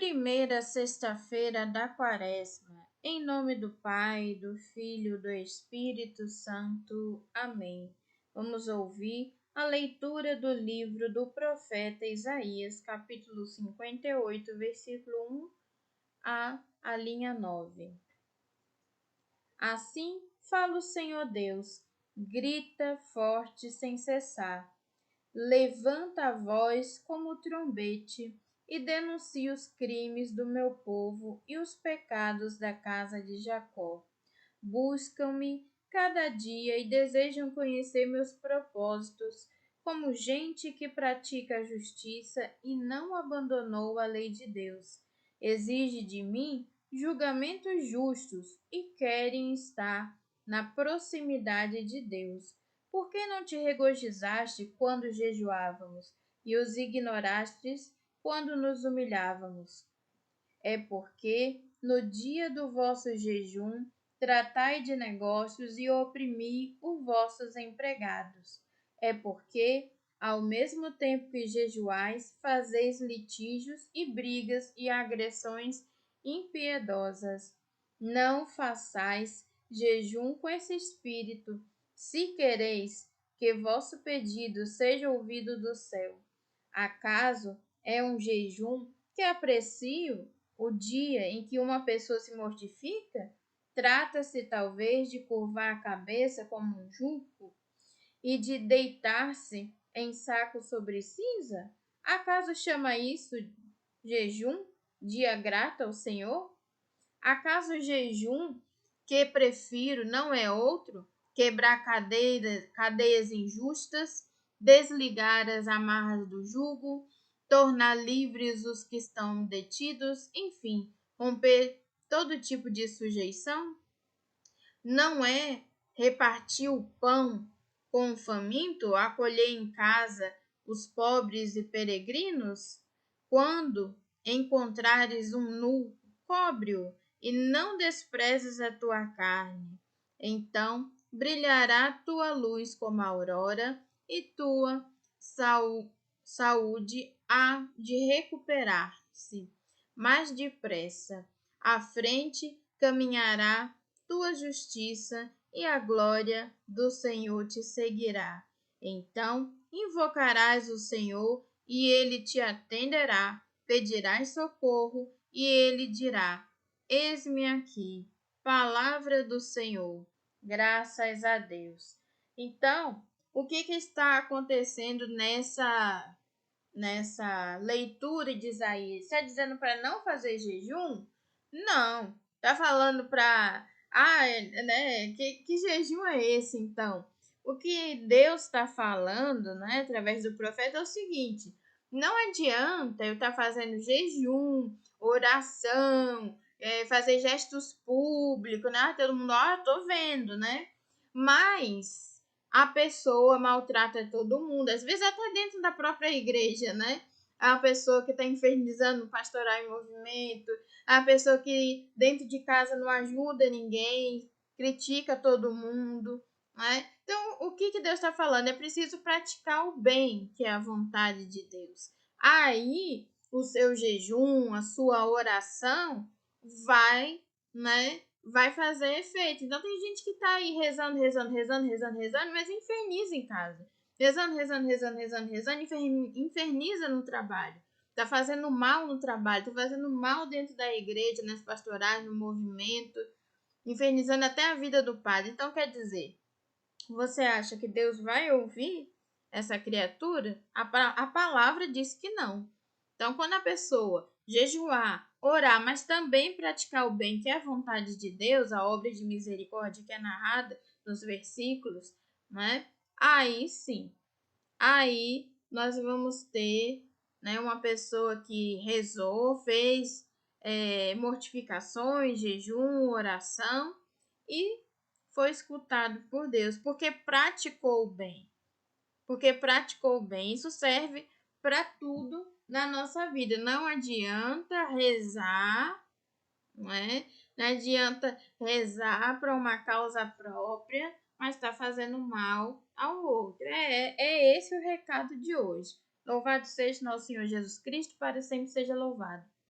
Primeira sexta-feira da Quaresma, em nome do Pai, do Filho e do Espírito Santo. Amém. Vamos ouvir a leitura do livro do profeta Isaías, capítulo 58, versículo 1 a linha 9. Assim fala o Senhor Deus, grita forte sem cessar. Levanta a voz como trombete e denuncia os crimes do meu povo e os pecados da casa de Jacó. Buscam-me cada dia e desejam conhecer meus propósitos, como gente que pratica a justiça e não abandonou a lei de Deus. Exige de mim julgamentos justos e querem estar na proximidade de Deus. Por que não te regozijaste quando jejuávamos e os ignorastes quando nos humilhávamos? É porque, no dia do vosso jejum, tratai de negócios e oprimi os vossos empregados. É porque, ao mesmo tempo que jejuais, fazeis litígios e brigas e agressões impiedosas. Não façais jejum com esse espírito, se quereis que vosso pedido seja ouvido do céu. Acaso é um jejum que aprecio o dia em que uma pessoa se mortifica? Trata-se talvez de curvar a cabeça como um junco e de deitar-se em saco sobre cinza? Acaso chama isso jejum, dia grato ao Senhor? Acaso o jejum que prefiro não é outro? Quebrar cadeias injustas, desligar as amarras do jugo, tornar livres os que estão detidos, enfim, romper todo tipo de sujeição? Não é repartir o pão com o faminto, acolher em casa os pobres e peregrinos? Quando encontrares um nu, cobre-o, e não desprezes a tua carne. Então brilhará tua luz como a aurora, e tua saúde há de recuperar-se mais depressa. À frente caminhará tua justiça, e a glória do Senhor te seguirá. Então invocarás o Senhor, e ele te atenderá. Pedirás socorro, e ele dirá: Eis-me aqui. Palavra do Senhor. Graças a Deus. Então, o que está acontecendo nessa leitura de Isaías? Está dizendo para não fazer jejum? Não. Está falando para... né? Que jejum é esse, então? O que Deus está falando, né, através do profeta é o seguinte: não adianta eu estar fazendo jejum, oração, fazer gestos públicos, né? Todo mundo, tô vendo, né? Mas a pessoa maltrata todo mundo, às vezes até dentro da própria igreja, né? A pessoa que está infernizando o pastoral em movimento, a pessoa que dentro de casa não ajuda ninguém, critica todo mundo, né? Então, o que Deus está falando? É preciso praticar o bem, que é a vontade de Deus. Aí, o seu jejum, a sua oração vai, né, vai fazer efeito. Então, tem gente que está aí rezando, mas inferniza em casa. Rezando, inferniza no trabalho. Está fazendo mal no trabalho, está fazendo mal dentro da igreja, nas pastorais, no movimento, infernizando até a vida do padre. Então, quer dizer, você acha que Deus vai ouvir essa criatura? A palavra diz que não. Então, quando a pessoa jejuar, orar, mas também praticar o bem, que é a vontade de Deus, a obra de misericórdia que é narrada nos versículos, né? Aí sim, aí nós vamos ter, né, uma pessoa que rezou, fez mortificações, jejum, oração e foi escutado por Deus, porque praticou o bem. Porque praticou o bem. Isso serve para tudo na nossa vida. Não adianta rezar, não é? Não adianta rezar para uma causa própria, mas está fazendo mal ao outro. É esse o recado de hoje. Louvado seja nosso Senhor Jesus Cristo, para sempre seja louvado.